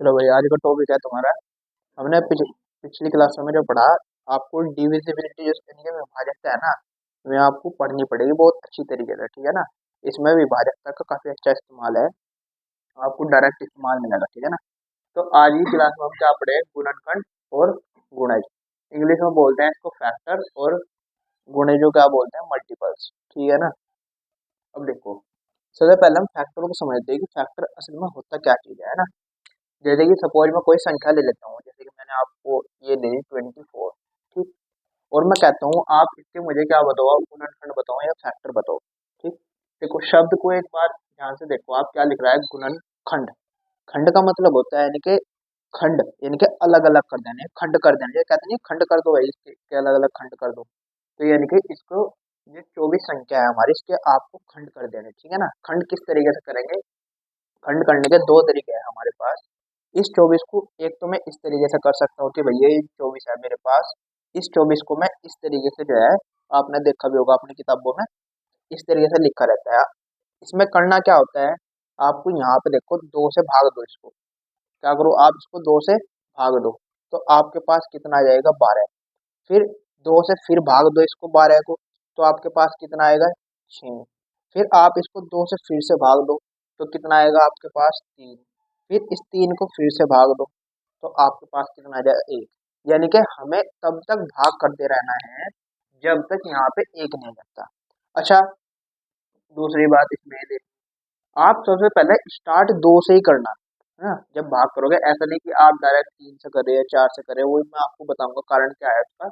चलो भाई, आज का टॉपिक है तुम्हारा। हमने पिछली क्लास में जो पढ़ा, आपको डिविजिबिलिटी जो यानी कि विभाजकता है ना, मैं आपको पढ़नी पड़ेगी बहुत अच्छी तरीके से, ठीक है ना। इसमें विभाजकता का काफी अच्छा इस्तेमाल है, आपको डायरेक्ट इस्तेमाल मिलेगा, ठीक है ना। तो आज की क्लास में हम क्या पढ़े, गुणनखंड और गुणज। इंग्लिश में बोलते हैं इसको फैक्टर, और गुणज जो क्या बोलते हैं, मल्टीपल्स, ठीक है ना। अब देखो, सबसे पहले हम फैक्टर को समझते हैं कि फैक्टर असल में होता क्या चीज है ना। जैसे कि सपोज मैं कोई संख्या ले लेता हूँ, जैसे कि मैंने आपको ये दे दी 24, ठीक। और मैं कहता हूँ आप इसके मुझे क्या बताओ, आप गुणनखंड बताओ या फैक्टर बताओ, ठीक। देखो शब्द को एक बार ध्यान से देखो, आप क्या लिख रहा है, गुणनखंड। खंड का मतलब होता है यानी कि खंड, यानी कि अलग अलग कर देने, खंड कर देने, ये कहते नहीं खंड कर दो भाई, इसके अलग अलग खंड कर दो। तो यानी कि इसको, ये 24 संख्या है हमारी, इसके आपको खंड कर देने, ठीक है ना। खंड किस तरीके से करेंगे, खंड करने के दो तरीके हैं हमारे पास। इस 24 को एक तो मैं इस तरीके से कर सकता हूँ कि भैया ये 24 है मेरे पास, इस 24 को मैं इस तरीके से जो है, आपने देखा भी होगा अपनी किताबों में, इस तरीके से लिखा रहता है। इसमें करना क्या होता है, आपको यहाँ पे देखो, दो से भाग दो इसको। क्या करो, आप इसको दो से भाग दो, तो आपके पास कितना आ जाएगा, 12। फिर दो से फिर भाग दो इसको, 12 को, तो आपके पास कितना आएगा, 6। फिर आप इसको दो से फिर से भाग दो, तो कितना आएगा आपके पास, 3। फिर इस 3 को फिर से भाग दो, तो आपके पास कितना आ जाएगा, 1। यानी कि हमें तब तक भाग करते रहना है जब तक यहाँ पे 1 नहीं लगता। अच्छा, दूसरी बात इसमें ये देखो, आप सबसे पहले स्टार्ट 2 से ही करना है ना, जब भाग करोगे। ऐसा नहीं कि आप डायरेक्ट 3 से कर रहे हैं, 4 से कर रहे हैं, वो मैं आपको बताऊंगा कारण क्या है उसका।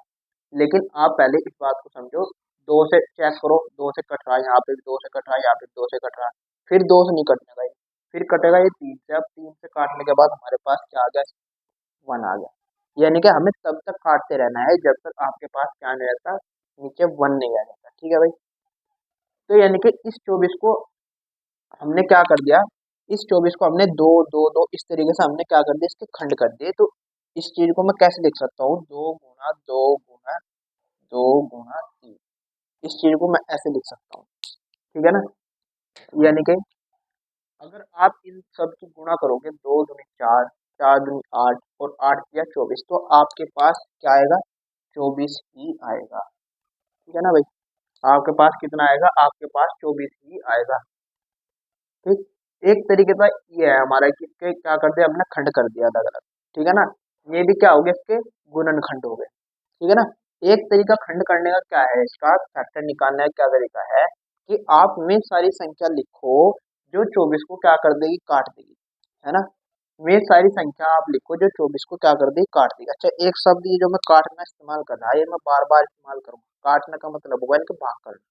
लेकिन आप पहले इस बात को समझो, 2 से चेक करो, 2 से कट रहा है, यहाँ पे भी 2 से कट रहा है, यहाँ पे भी 2 से कट रहा है। फिर 2 से नहीं कटने का ये, फिर कटेगा ये 3 से। अब 3 से काटने के बाद हमारे पास क्या आ गया, 1 आ गया। यानी कि हमें तब तक काटते रहना है जब तक आपके पास क्या नहीं रहता, नीचे 1 नहीं आ जाता, ठीक है भाई। तो यानी कि इस 24 को हमने क्या कर दिया, इस 24 को हमने दो दो दो इस तरीके से हमने क्या कर दिया, इसके खंड कर दिए। तो इस चीज को मैं कैसे लिख सकता हूँ, 2 गुना 2 गुना 2 गुना 3। इस चीज को मैं ऐसे लिख सकता हूँ, ठीक है ना। यानी कि अगर आप इन सब की गुणा करोगे, 2 दूनी 4, 4 दूनी 8, और 8 या 24, तो आपके पास क्या आएगा, 24 ही आएगा, ठीक है ना भाई। आपके पास कितना आएगा, आपके पास 24 ही आएगा, ठीक। एक तरीके का ये है हमारा कि इसके क्या कर दिया हमने, खंड कर दिया अलग अलग, ठीक है ना। ये भी क्या हो गया, इसके गुणनखंड हो गए, ठीक है ना। एक तरीका खंड करने का क्या है, इसका फैक्टर निकालने का क्या तरीका है, कि आप में सारी संख्या लिखो जो 24 को क्या कर देगी, काट देगी, है ना। वे सारी संख्या आप लिखो जो 24 को क्या कर देगी, काट देगी। अच्छा, एक शब्द ये जो मैं काटना इस्तेमाल कर रहा है, ये मैं बार बार इस्तेमाल करूंगा। काटने का मतलब होगा इनके भाग करना,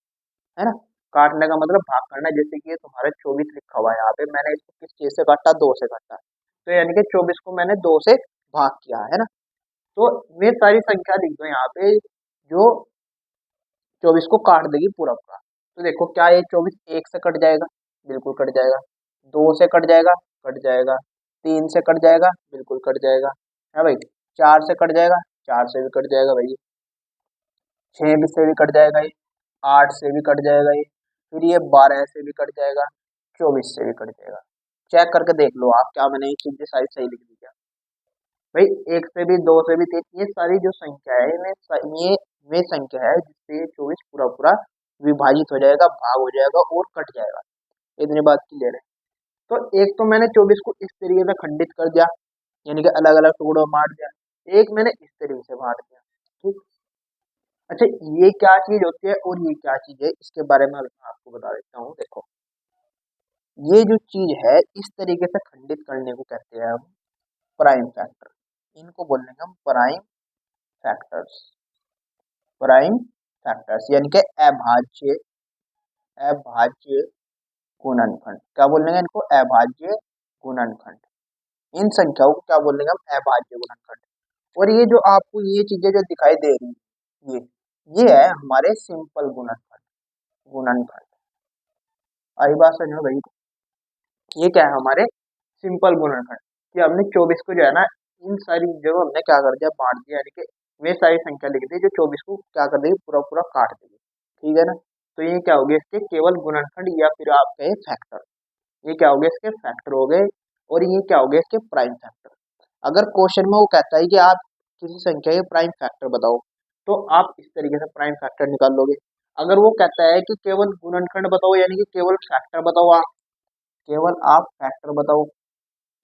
है ना। काटने का मतलब भाग करना। जैसे कि ये तुम्हारा 24 लिखा हुआ है यहाँ पे, मैंने इसको किस चीज से काटा, 2 से काटा, तो यानी कि 24 को मैंने 2 से भाग किया, है ना। तो वे सारी संख्या लिख दो यहाँ पे जो 24 को काट देगी पूरा पूरा। तो देखो क्या, ये 24 1 से कट जाएगा, बिल्कुल कट जाएगा। 2 से कट जाएगा, कट जाएगा। 3 से कट जाएगा, बिल्कुल कट जाएगा, है भाई। 4 से कट जाएगा, 4 से भी कट जाएगा भाई। 6 से भी कट जाएगा ये, 8 से भी कट जाएगा ये, फिर ये 12 से भी कट जाएगा, 24 से भी कट जाएगा। चेक करके देख लो आप, क्या मैंने ये चीजें सारी सही लिख दी क्या भाई। 1 से भी, 2 से भी, 3, ये सारी जो संख्या है, ये वे संख्या है जिससे ये 24 पूरा पूरा विभाजित हो जाएगा, भाग हो जाएगा और कट जाएगा। इतनी बात क्लियर है। तो एक तो मैंने 24 को इस तरीके से खंडित कर दिया, यानी कि अलग अलग टुकड़ों में बांट दिया। एक मैंने इस तरीके से बांट दिया, ठीक। अच्छा, ये क्या चीज होती है और ये क्या चीज है, इसके बारे में मैं आपको बता देता हूँ। देखो, ये जो चीज है इस तरीके से खंडित करने को कहते हैं हम प्राइम फैक्टर। इनको बोलेंगे हम प्राइम फैक्टर्स। प्राइम फैक्टर्स यानी कि अभाज्य, अभाज्य गुणनखंड। क्या बोलेंगे इनको, अभाज्य गुणनखंड। इन संख्याओं को क्या बोलेंगे हम, अभाज्य गुणनखंड। और ये जो आपको ये चीजें जो दिखाई दे रही हैं, ये है हमारे सिंपल गुणनखंड, गुणनखंड। आई बात समझ में भाई। ये क्या है, हमारे सिंपल गुणनखंड। कि हमने 24 को जो है ना, इन सारी जगह हमने क्या कर दिया, बांट दिया, यानी कि वे सारी संख्या लिख दी जो 24 को क्या कर देगी, पूरा पूरा काट देगी, ठीक है ना। तो ये क्या हो गया, इसके केवल गुणनखंड, या फिर आप कहे फैक्टर। ये क्या हो गया, इसके फैक्टर हो गए। और ये क्या हो गया, इसके प्राइम फैक्टर। अगर क्वेश्चन में वो कहता है कि आप किसी संख्या के प्राइम फैक्टर बताओ, तो आप इस तरीके से प्राइम फैक्टर निकाल लोगे। अगर वो कहता है कि केवल गुणनखंड बताओ, यानी कि केवल फैक्टर बताओ, आप केवल आप फैक्टर बताओ,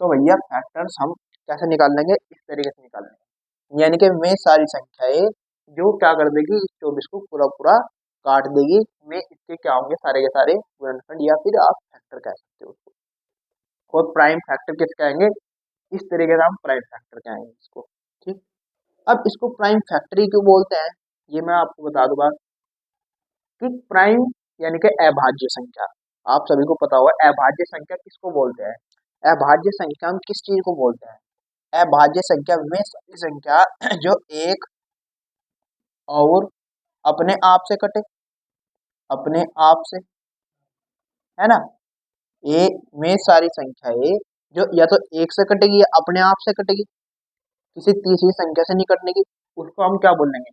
तो भैया फैक्टर्स हम कैसे निकाल लेंगे, इस तरीके से निकाल लेंगे। यानी कि मैं सारी संख्याएं जो क्या कर देगी, इस 24 को पूरा पूरा काट देगी, मैं इसके क्या होंगे, सारे के सारे गुणनखंड, या फिर आप फैक्टर कह सकते हो उसको। और प्राइम फैक्टर किस कहेंगे, इस तरीके से हम प्राइम फैक्टर कहेंगे इसको। ठीक। अब इसको प्राइम फैक्टर ही क्यों बोलते हैं, ये मैं आपको बता दूंगा कि प्राइम यानी कि अभाज्य संख्या, आप सभी को पता होगा अभाज्य संख्या किसको बोलते हैं। अभाज्य संख्या हम किस चीज को बोलते हैं, अभाज्य संख्या में सारी संख्या जो एक और अपने आप से कटे, अपने आप से, है ना। ए में सारी संख्याएं जो या तो एक से कटेगी या अपने आप से कटेगी, किसी तीसरी संख्या से नहीं कटने की, उसको हम क्या बोल लेंगे,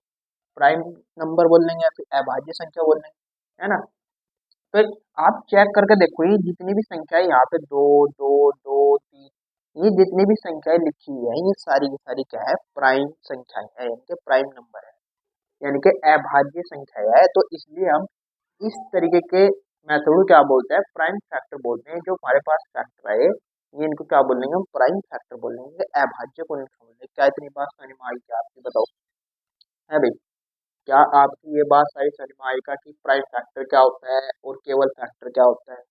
प्राइम नंबर बोल लेंगे, या फिर अभाज्य संख्या बोल लेंगे, है ना। तो आप चेक करके देखो, ये जितनी भी संख्याएं यहाँ पे दो दो दो तीन, ये जितनी भी संख्याएं लिखी हुई है, ये सारी की सारी क्या है, प्राइम संख्याएं है, यानी कि प्राइम नंबर है, यानी कि अभाज्य संख्या है। तो इसलिए हम इस तरीके के मेथड को क्या बोलते हैं, प्राइम फैक्टर बोलते हैं। जो हमारे पास फैक्टर है, ये इनको क्या बोलेंगे, हम प्राइम फैक्टर बोलेंगे, अभाज्य को नहीं बोलेंगे। क्या इतनी बात समझ में आई क्या आपकी, बताओ, है भाई। क्या आपकी ये बात सही समझ में आएगा कि प्राइम फैक्टर क्या होता है और केवल फैक्टर क्या होता है,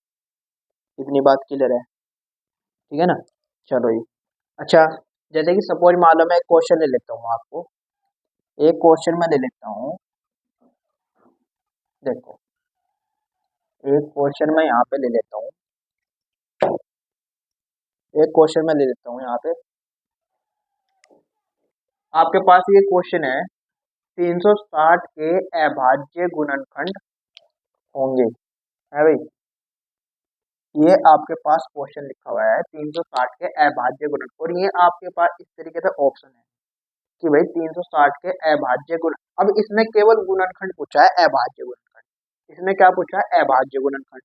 इतनी बात क्लियर है, ठीक है ना। चलो ये, अच्छा, जैसे कि सपोज मान लो मैं एक क्वेश्चन ले लेता हूँ आपको, एक क्वेश्चन मैं ले लेता हूँ, देखो एक क्वेश्चन मैं यहाँ पे ले लेता हूँ, एक क्वेश्चन मैं ले लेता हूँ यहाँ पे, आपके पास ये क्वेश्चन है, 360 के अभाज्य गुणनखंड होंगे, है भाई। ये आपके पास क्वेश्चन लिखा हुआ है, 360 के अभाज्य गुणनखंड, और ये आपके पास इस तरीके से ऑप्शन है कि भाई 360 के अभाज्य गुण, अब इसने केवल गुणनखंड पूछा है, अभाज्य गुणनखंड, इसने क्या पूछा है, अभाज्य गुणनखंड।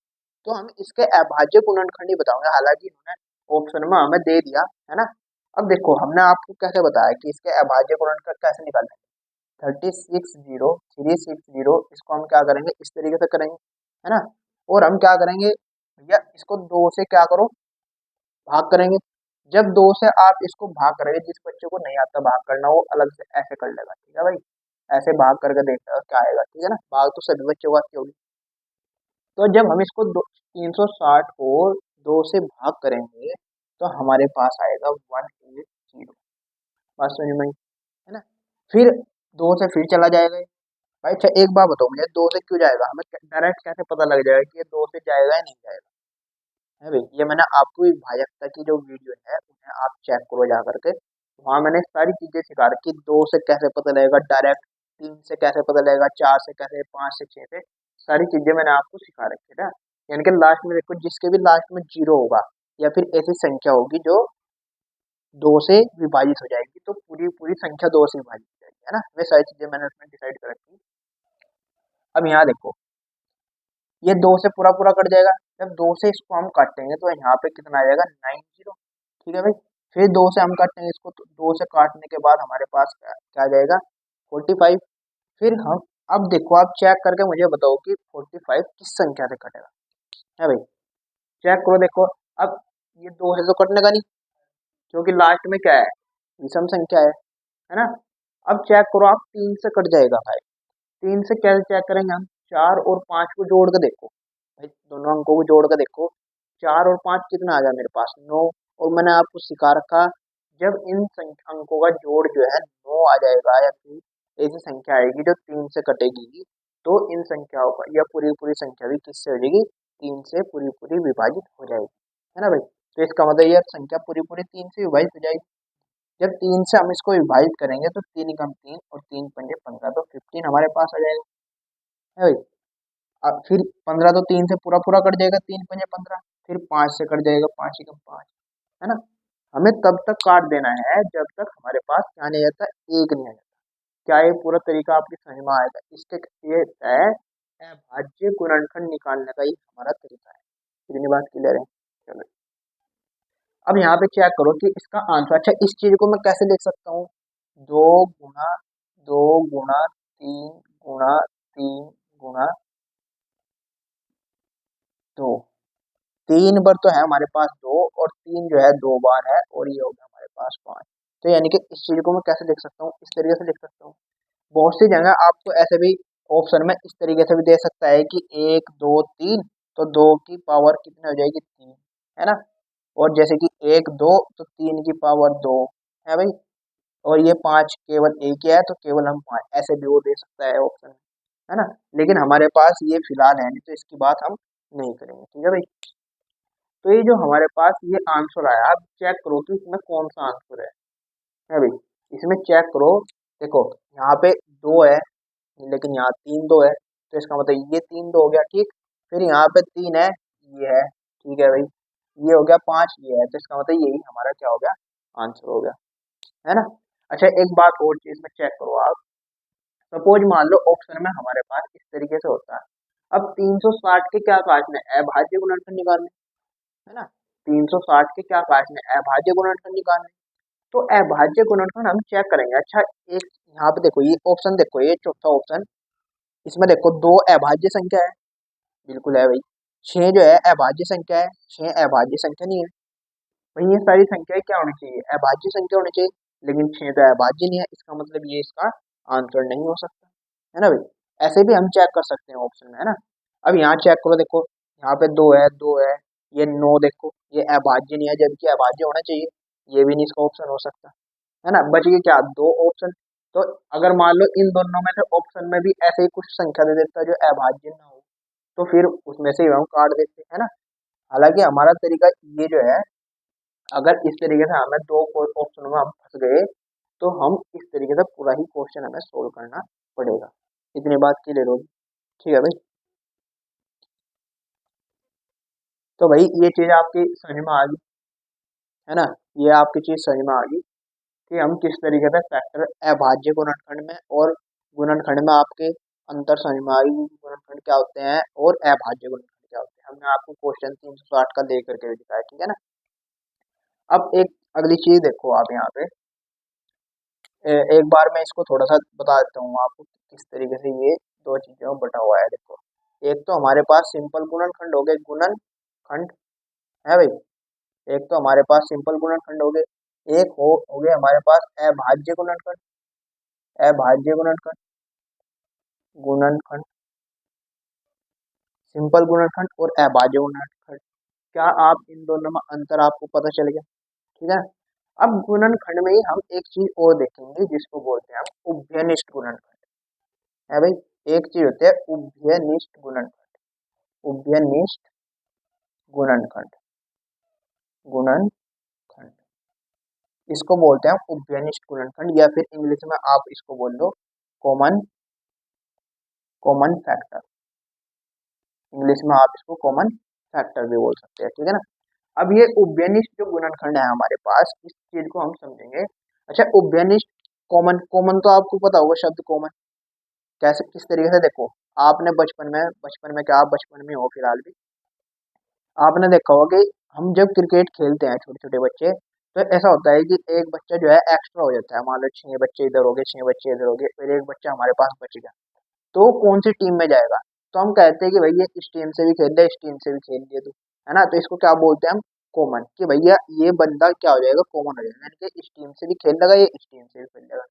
तो हम इसके अभाज्य गुणनखंड ही बताओगे, हालांकि इन्होंने ऑप्शन में हमें दे दिया है ना। अब देखो हमने आपको कैसे बताया कि इसके अभाज्य गुणनखंड कैसे निकालना है, 360 इसको हम क्या करेंगे, इस तरीके से करेंगे, है ना। और हम क्या करेंगे भैया, इसको दो से क्या करो, भाग करेंगे। जब दो से आप इसको भाग करेंगे, जिस बच्चे को नहीं आता भाग करना, वो अलग से ऐसे कर लेगा, ठीक है भाई, ऐसे भाग करके देखता है क्या आएगा, ठीक है ना, भाग तो सभी बच्चों को आती होगी। तो जब हम इसको 360 को दो से भाग करेंगे, तो हमारे पास आएगा 180, बात समझ में आई, है ना। फिर दो से फिर चला जाएगा ये। भाई अच्छा एक बात बताओ मुझे, दो से क्यों जाएगा, हमें डायरेक्ट कैसे पता लग जाएगा कि ये दो से जाएगा या नहीं जाएगा, है भाई। ये मैंने आपको एक भाजकता की जो वीडियो है उन्हें आप चेक करो जा करके, वहाँ मैंने सारी चीजें सिखा रखी, दो से कैसे पता लगेगा डायरेक्ट, तीन से कैसे पता लगेगा, चार से कैसे, पाँच से, छह से, सारी चीजें मैंने आपको सिखा रखी है ना। यानी कि लास्ट में देखो, जिसके भी लास्ट में जीरो होगा या फिर ऐसी संख्या होगी जो दो से विभाजित हो जाएगी, तो पूरी पूरी संख्या दो से विभाजित हो जाएगी, है ना। वे सारी चीजें मैंने उसमें डिसाइड कर रखी। अब यहाँ देखो, ये दो से पूरा पूरा कट जाएगा, जब दो से इसको हम काटेंगे तो यहाँ पे कितना आ जाएगा, 90, ठीक है भाई। फिर दो से हम काटेंगे इसको, तो दो से काटने के बाद हमारे पास क्या आ जाएगा, 45। फिर हम, अब देखो आप चेक करके मुझे बताओ कि 45 किस संख्या से कटेगा, है भाई। चेक करो देखो, अब ये दो से तो कटने का नहीं, क्योंकि लास्ट में क्या है, विषम संख्या है ना। अब चेक करो आप, तीन से कट जाएगा भाई, तीन से कैसे चेक करेंगे हम, चार और पाँच को जोड़ के देखो भाई, दोनों अंकों को जोड़ के देखो, चार और पाँच कितना आ गया मेरे पास, नौ। और मैंने आपको सिखा रखा, जब इन अंकों का जोड़ जो है नौ आ जाएगा, या फिर ऐसी संख्या आएगी जो तीन से कटेगी, तो इन संख्याओं का या पूरी पूरी संख्या भी किससे हो जाएगी, तीन से पूरी पूरी विभाजित हो जाएगी, है ना भाई। तो इसका मतलब यह संख्या पूरी पूरी तीन से विभाजित हो जाएगी। जब तीन से हम इसको विभाजित करेंगे, तो तीन कम तीन और तीन पंजे 15, तो 15 हमारे पास आ जाएगा, है भाई। अब फिर 15 तो तीन से पूरा पूरा कट जाएगा, तीन पंजे 15, फिर पाँच से कट जाएगा, पाँच एकम पाँच, है ना। हमें तब तक काट देना है जब तक हमारे पास क्या नहीं आता, एक नहीं आ जाता। क्या ये पूरा तरीका आपकी समझ में आएगा, इसके ये है अभाज्य गुणनखंड निकालने का ही हमारा तरीका है। इतनी बात क्लियर है, चलो। अब यहाँ पे चेक करो कि इसका आंसर, अच्छा इस चीज को मैं कैसे लिख सकता हूँ, दो गुना दो गुना तीन गुना तीन गुना दो, तीन बार तो है हमारे पास दो, और तीन जो है दो बार है, और ये हो गया हमारे पास पाँच। तो यानी कि इस चीज को मैं कैसे लिख सकता हूँ, इस तरीके से लिख सकता हूँ। बहुत सी जगह आपको ऐसे भी ऑप्शन में इस तरीके से भी दे सकता है कि एक दो तीन, तो दो की पावर कितनी हो जाएगी, तीन, है ना। और जैसे कि एक दो, तो तीन की पावर दो, है भाई। और ये पांच केवल एक ही है, तो केवल हम पाँच, ऐसे भी वो दे सकता है ऑप्शन, है ना। लेकिन हमारे पास ये फिलहाल है नहीं, तो इसकी बात हम नहीं करेंगे, ठीक है भाई। तो ये जो हमारे पास ये आंसर आया, आप चेक करो कि इसमें कौन सा आंसर है भाई। इसमें चेक करो, देखो यहाँ पे दो है, लेकिन यहाँ तीन दो है, तो इसका मतलब ये तीन दो हो गया, ठीक। फिर यहाँ पे तीन है, ये है, ठीक है भाई। ये हो गया पांच, ये है, तो इसका मतलब यही हमारा क्या हो गया, आंसर हो गया, है ना। अच्छा एक बात और चीज में चेक करो आप, सपोज मान लो ऑप्शन में हमारे पास इस तरीके से होता है, अब 360 के क्या काटने, अभाज्य गुणनखंड निकालने, है ना। 360 के क्या काटने, अभाज्य गुणनखंड निकालने। तो अभाज्य गुणनखंड हम चेक करेंगे। अच्छा एक यहाँ पे देखो, ये ऑप्शन देखो, ये चौथा ऑप्शन, इसमें देखो दो अभाज्य संख्या है, बिल्कुल है भाई। छह जो है अभाज्य संख्या है, छह अभाज्य संख्या नहीं है भाई। ये सारी संख्याएं क्या होनी चाहिए, अभाज्य संख्या होनी चाहिए, लेकिन छह तो अभाज्य नहीं है, इसका मतलब ये इसका आंसर नहीं हो सकता, है ना भाई। ऐसे भी हम चेक कर सकते हैं ऑप्शन में, है ना। अब यहाँ चेक करो, देखो यहाँ पे दो है, दो है, ये नौ, देखो ये अभाज्य नहीं है, जबकि अभाज्य होना चाहिए, ये भी नहीं इसका ऑप्शन हो सकता, है ना। बच गए क्या, दो ऑप्शन। तो अगर मान लो इन दोनों में से ऑप्शन में भी ऐसे ही कुछ संख्या दे देता है जो अभाज्य ना हो, तो फिर उसमें से ही हम काट देते हैं, है ना। हालांकि हमारा तरीका ये जो है, अगर इस तरीके से हमें दो ऑप्शन में हम फंस गए, तो हम इस तरीके से पूरा ही क्वेश्चन हमें सोल्व करना पड़ेगा। इतनी बात क्लियर होगी, ठीक है भाई। तो भाई ये चीज आपकी समझ में आ गई, है ना। ये आपकी चीज समझ में आ गई कि हम किस तरीके से फैक्टर अभाज्य गुणनखंड में और गुणनखंड में आपके अंतर समझ में आ गई, गुणनखंड क्या होते हैं और अभाज्य गुणनखंड क्या होते हैं। हमने आपको क्वेश्चन 360 का दे करके भी दिखाया, ठीक है ना। अब एक अगली चीज देखो आप यहाँ पे, एक बार मैं इसको थोड़ा सा बता देता हूँ आपको कि किस तरीके से ये दो चीजों में बटा हुआ है। देखो एक तो हमारे पास सिंपल गुणनखंड हो गए, गुणनखंड, है भाई। एक तो हमारे पास सिंपल गुणनखंड हो गए, एक हो गए हमारे पास अभाज्य गुणनखंड, अभाज्य गुणनखंड, गुणनखंड, सिंपल गुणनखंड और अभाज्य गुणनखंड। क्या आप इन दोनों में अंतर आपको पता चल गया, ठीक है। अब गुणनखंड में ही हम एक चीज और देखेंगे जिसको बोलते हैं हम उभयनिष्ठ गुणनखंड, है भाई। एक चीज होते है उभयनिष्ठ गुणनखंड, उभयनिष्ठ गुणनखंड, गुणनखंड, इसको बोलते हैं हम उभयनिष्ठ गुणनखंड, या फिर इंग्लिश में आप इसको बोल दो कॉमन, कॉमन फैक्टर। इंग्लिश में आप इसको कॉमन फैक्टर भी बोल सकते हैं, ठीक है ना। अब ये उभयनिष्ठ जो गुणनखंड है हमारे पास, इस चीज को हम समझेंगे। अच्छा उभयनिष्ठ, कॉमन, कॉमन तो आपको पता होगा शब्द कॉमन कैसे, किस तरीके से, देखो आपने बचपन में क्या, आप बचपन में हो फिलहाल भी, आपने देखा होगा कि हम जब क्रिकेट खेलते हैं छोटे छोटे बच्चे, तो ऐसा होता है कि एक बच्चा जो है एक्स्ट्रा हो जाता है, मान लो छह बच्चे इधर हो गए, छह बच्चे इधर हो गए, फिर एक बच्चा हमारे पास बच गया, तो कौन सी टीम में जाएगा। तो हम कहते हैं कि भैया इस टीम से भी खेल ले, इस टीम से भी खेल लिए तू, है ना। तो इसको क्या बोलते हैं हम, कॉमन, कि भैया ये बंदा क्या हो जाएगा, कॉमन हो जाएगा, यानी कि इस टीम से भी खेल लेगा, ये इस टीम से भी खेल लेगा,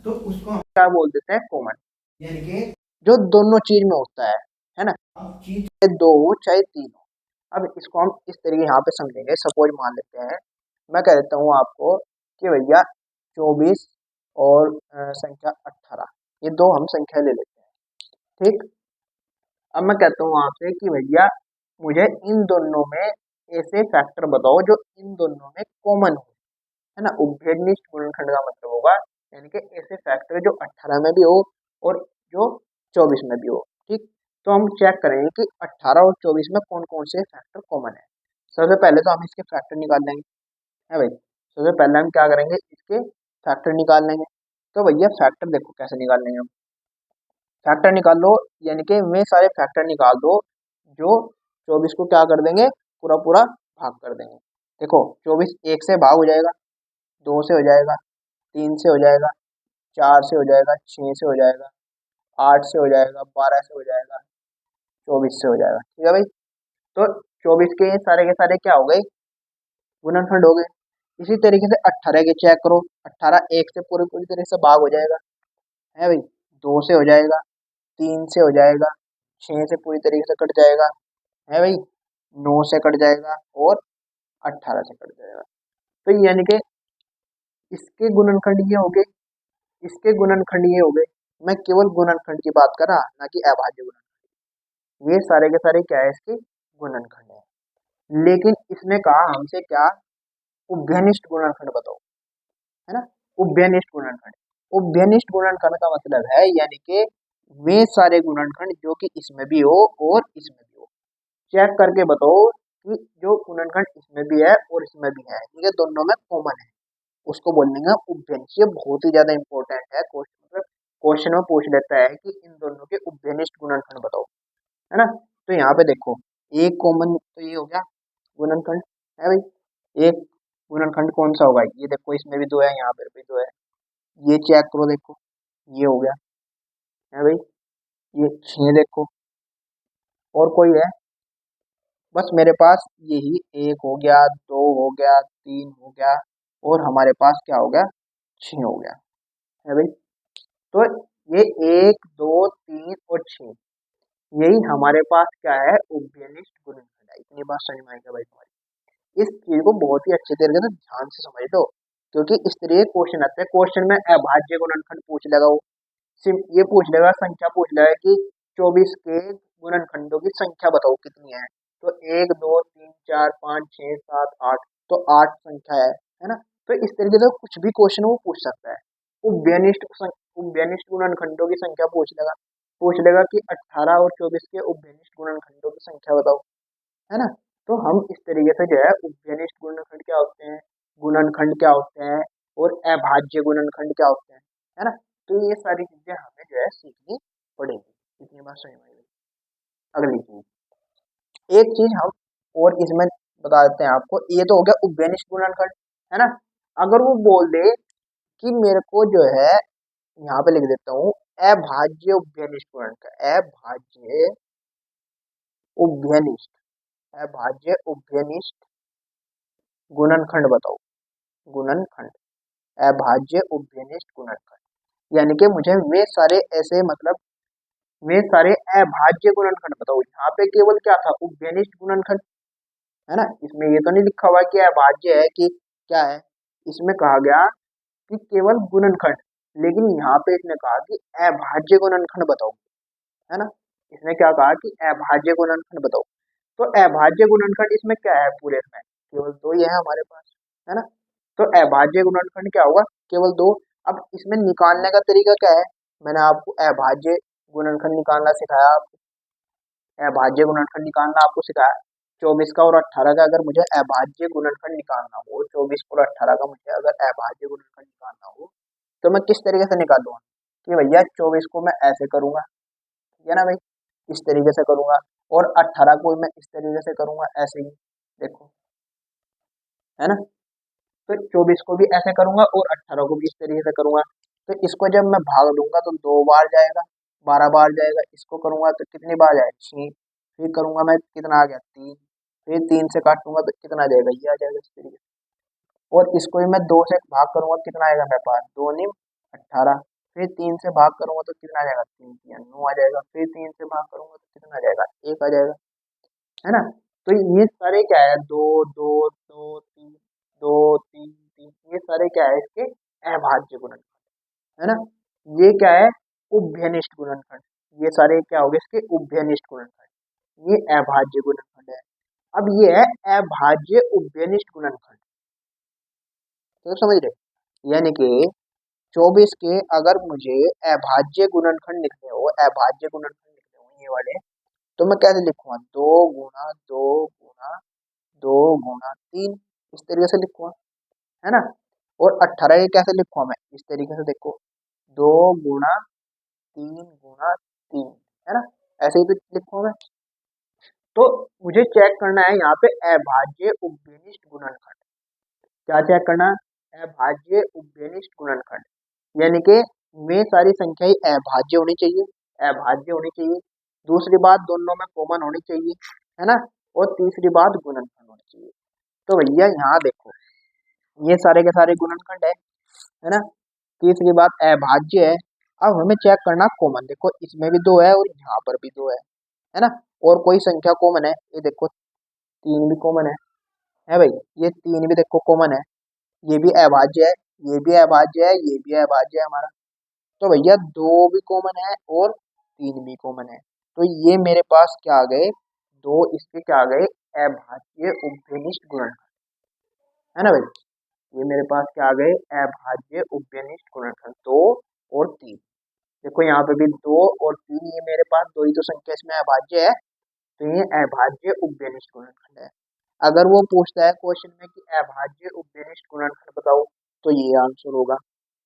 तो उसको हम क्या बोल देते हैं, कॉमन। यानी कि जो दोनों चीज में होता है ना। अब चीज चाहे दो हो चाहे तीन हो। अब इसको हम इस तरीके यहाँ पे समझेंगे, सपोज मान लेते हैं, मैं कह देता हूँ आपको कि भैया 24 और संख्या 18, ये दो हम संख्या ले लेते हैं, ठीक। अब मैं कहता हूँ आपसे कि भैया मुझे इन दोनों में ऐसे फैक्टर बताओ जो इन दोनों में कॉमन हो, है ना। उभयनिष्ठ गुणनखंड का मतलब होगा, यानी कि ऐसे फैक्टर जो 18 में भी हो और जो 24 में भी हो, ठीक। तो हम चेक करेंगे कि 18 और 24 में कौन कौन से फैक्टर कॉमन है। सबसे पहले तो हम इसके फैक्टर निकाल लेंगे, है भाई। सबसे पहले हम क्या करेंगे, इसके फैक्टर निकाल लेंगे। तो भैया फैक्टर देखो कैसे निकाल लेंगे हम, फैक्टर निकाल लो, यानी कि वे सारे फैक्टर निकाल दो जो 24 को क्या कर देंगे, पूरा पूरा भाग कर देंगे। देखो 24 एक से भाग हो जाएगा, दो से हो जाएगा, तीन से हो जाएगा, चार से हो जाएगा, छः से हो जाएगा, आठ से हो जाएगा, 12 से हो जाएगा, 24 से हो जाएगा। ठीक है भाई। तो 24 के ये सारे क्या हो गए, गुणनखंड हो गए। इसी तरीके से 18 के चेक करो, 18 एक से पूरी पूरी तरीके से भाग हो जाएगा, है भाई, दो से हो जाएगा, तीन से हो जाएगा, छः से पूरी तरीके से कट जाएगा, है भाई, नौ से कट जाएगा और 18 से कट जाएगा। तो यानी कि इसके गुणनखंड ये हो गए, इसके गुणनखंड ये हो गए। मैं केवल गुणनखंड की बात कर रहा, ना कि अभाज्य गुणनखंड। ये सारे के सारे क्या है, इसके गुणनखंड है। लेकिन इसने कहा हमसे क्या, उभयनिष्ठ गुणनखंड बताओ, है ना। उभयनिष्ठ गुणनखंड, उभयनिष्ठ गुणनखंड का मतलब है यानी कि वे सारे गुणनखंड जो कि इसमें भी हो और इसमें भी हो। चेक करके बताओ कि जो गुणनखंड इसमें भी है और इसमें भी है, ठीक है, दोनों में कॉमन है, उसको बोल देंगे उभयनिष्ठ। ये बहुत ही ज्यादा इंपॉर्टेंट है, क्वेश्चन मतलब क्वेश्चन में पूछ लेता है कि इन दोनों के उभयनिष्ठ गुणनखंड बताओ, है ना। तो यहाँ पे देखो, एक कॉमन तो ये हो गया गुणनखंड, है भाई। एक गुणनखंड कौन सा होगा, ये देखो इसमें भी दो है, यहाँ पर भी दो है, ये चेक करो, देखो ये हो गया, है भाई। ये छह देखो, और कोई है, बस मेरे पास यही एक हो गया, दो हो गया, तीन हो गया, और हमारे पास क्या हो गया, छह हो गया, है भाई। तो ये एक दो तीन और छह, यही हमारे पास क्या है, उभयनिष्ठ गुणनखंड है। इतनी बात समझ में आएगा भाई तुम्हारी। इस चीज को बहुत ही अच्छे तरीके से ध्यान से समझ लो, क्योंकि इस तरह के क्वेश्चन आते हैं। क्वेश्चन में अभाज्य गुणनखंड पूछ लेगा वो, सिर्फ ये पूछ लेगा, संख्या पूछ लेगा कि 24 के गुणनखंडों की संख्या बताओ कितनी है। तो एक दो तीन चार पाँच छः सात आठ, तो आठ संख्या है ना। तो इस तरीके से कुछ भी क्वेश्चन वो पूछ सकता है। उभयनिष्ठ गुणनखंडों की संख्या पूछ लेगा कि 18 और 24 के उभयनिष्ठ गुणनखंडों की संख्या बताओ, है ना। तो हम इस तरीके से जो है उभयनिष्ठ गुणनखंड क्या होते हैं, गुणनखंड क्या होते हैं, और अभाज्य गुणनखंड क्या होते हैं, है ना। तो ये सारी चीजें हमें जो है सीखनी पड़ेगी। इतनी बात समझ में आई। अगली चीज, एक चीज हम और इसमें बता देते हैं आपको, ये तो हो गया उभयनिष्ठ गुणनखंड, है ना। अगर वो बोल दे कि मेरे को जो है, यहाँ पे लिख देता हूँ, अभाज्य उभयनिष्ठ गुणनखंड, अभाज्य उभयनिष्ठ, अभाज्य उभयनिष्ठ गुणनखंड बताओ, गुणनखंड, अभाज्य उभयनिष्ठ गुणनखंड, यानी कि मुझे वे सारे ऐसे मतलब वे सारे अभाज्य गुणनखंड बताओ। यहाँ पे केवल क्या था, उभयनिष्ठ गुणनखंड, है ना। इसमें ये तो नहीं लिखा हुआ कि अभाज्य है कि क्या है, इसमें कहा गया कि केवल गुणनखंड। लेकिन यहाँ पे इसने कहा कि अभाज्य गुणनखंड बताओ, है ना। इसने क्या कहा कि अभाज्य गुणनखंड बताओ। तो अभाज्य गुणनखंड इसमें क्या है, पूरे में केवल दो ही है हमारे पास, है ना। तो अभाज्य गुणनखंड क्या होगा, केवल दो। अब इसमें निकालने का तरीका क्या है, मैंने आपको अभाज्य गुणनखंड निकालना सिखाया, अभाज्य गुणनखंड निकालना आपको सिखाया। 24 का और 18 का अगर मुझे अभाज्य गुणनखंड निकालना हो, 24 और 18 का मुझे अगर अभाज्य गुणनखंड निकालना हो, तो मैं किस तरीके से निकालूंगा, कि भैया 24 को मैं ऐसे करूंगा, ठीक है ना भाई, इस तरीके से करूंगा, और 18 को मैं इस तरीके से करूंगा, ऐसे ही, देखो, है ना। तो 24 को भी ऐसे करूंगा और 18 को भी इस तरीके से करूंगा। तो इसको जब मैं भाग दूंगा तो दो बार जाएगा, 12 बार जाएगा। इसको करूंगा तो कितनी बार जाएगा, छः। फिर करूंगा मैं, कितना आ गया, तीन। फिर तीन से काटूंगा तो कितना आ जाएगा, ये आ जाएगा इस तरीके से। और इसको भी मैं दो से भाग करूंगा, कितना आएगा मेरे पास, दो नीम 18। फिर तीन से भाग करूंगा तो कितना आ जाएगा, तीन या नौ आ जाएगा। फिर तीन से भाग करूंगा तो कितना आ जाएगा, एक आ जाएगा, है ना। तो ये सारे क्या है, दो दो दो तीन, दो तीन तीन, ये सारे क्या है, इसके अभाज्य गुणनखंड, है ना। ये क्या है, उभयनिष्ठ गुणनखंड। ये सारे क्या हो गए, इसके उभयनिष्ठ गुणनखंड। ये अभाज्य गुणनखंड है। अब ये है अभाज्य उभयनिष्ठ गुणनखंड, तो समझ रहे, यानी कि 24 के अगर मुझे अभाज्य गुणनखंड लिखने हो, अभाज्य गुणनखंड लिखने हो ये वाले, तो मैं कैसे लिखूंगा, दो गुणा तीन, इस तरीके से लिखूंगा, है ना। और 18 के कैसे लिखूंगा मैं, इस तरीके से, देखो, दो गुणा तीन गुणा तीन, है ना, ऐसे ही तो लिखूंगा मैं। तो मुझे चेक करना है यहाँ पे अभाज्य उपनिष्ठ गुणनखंड। क्या चेक करना है? अभाज्य उपनिष्ठ गुणनखंड, यानी कि वे सारी संख्याएं अभाज्य होनी चाहिए, अभाज्य होनी चाहिए। दूसरी बात, दोनों में कॉमन होनी चाहिए, है ना। और तीसरी बात, गुणनखंड होनी चाहिए। तो भैया यहाँ देखो, ये सारे के सारे गुणनखंड है ना। तीसरी बात अभाज्य है। अब हमें चेक करना कॉमन, देखो इसमें भी दो है और यहाँ पर भी दो है ना। और कोई संख्या कॉमन है, ये देखो तीन भी कॉमन है भाई, ये तीन भी देखो कॉमन है। ये भी अभाज्य है, ये भी अभाज्य है, ये भी अभाज्य है हमारा। तो भैया दो भी कॉमन है और तीन भी कॉमन है। तो ये मेरे पास क्या आ गए, दो इसके क्या आ गए, अभाज्य उपनिष्ठ गुणनखंड, है ना भाई। ये मेरे पास क्या आ गए, अभाज्य उपनिष्ठ गुणनखंड, दो और तीन। देखो यहाँ पे भी दो और तीन, ये मेरे पास दो ही तो संख्या इसमें अभाज्य है, तो ये अभाज्य उपनिष्ठ गुणनखंड है। अगर वो पूछता है क्वेश्चन में कि अभाज्य उपनिष्ठ गुणनखंड बताओ, तो ये आंसर होगा,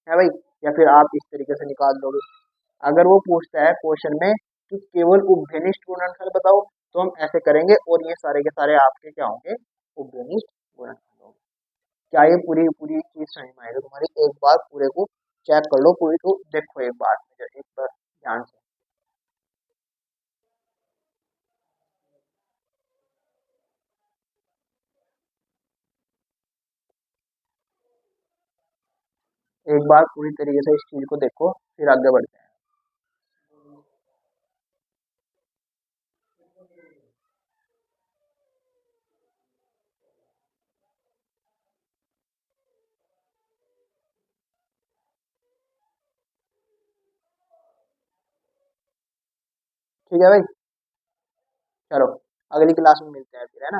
है भाई। या फिर आप इस तरीके से निकाल दोगे। अगर वो पूछता है क्वेश्चन में कि केवल उपनिष्ठ गुणनखंड बताओ, तो हम ऐसे करेंगे और ये सारे के सारे आपके क्या होंगे, उपनिष्ठ गुणनखंड होंगे। क्या ये पूरी पूरी चीज समझ में आएगी तुम्हारी? एक बार पूरे को चेक कर लो, पूरी को देखो एक बार, एक बार ध्यान से। एक बार पूरी तरीके से इस चीज को देखो, फिर आगे बढ़ते हैं। ठीक है भाई, चलो अगली क्लास में मिलते हैं फिर, है ना।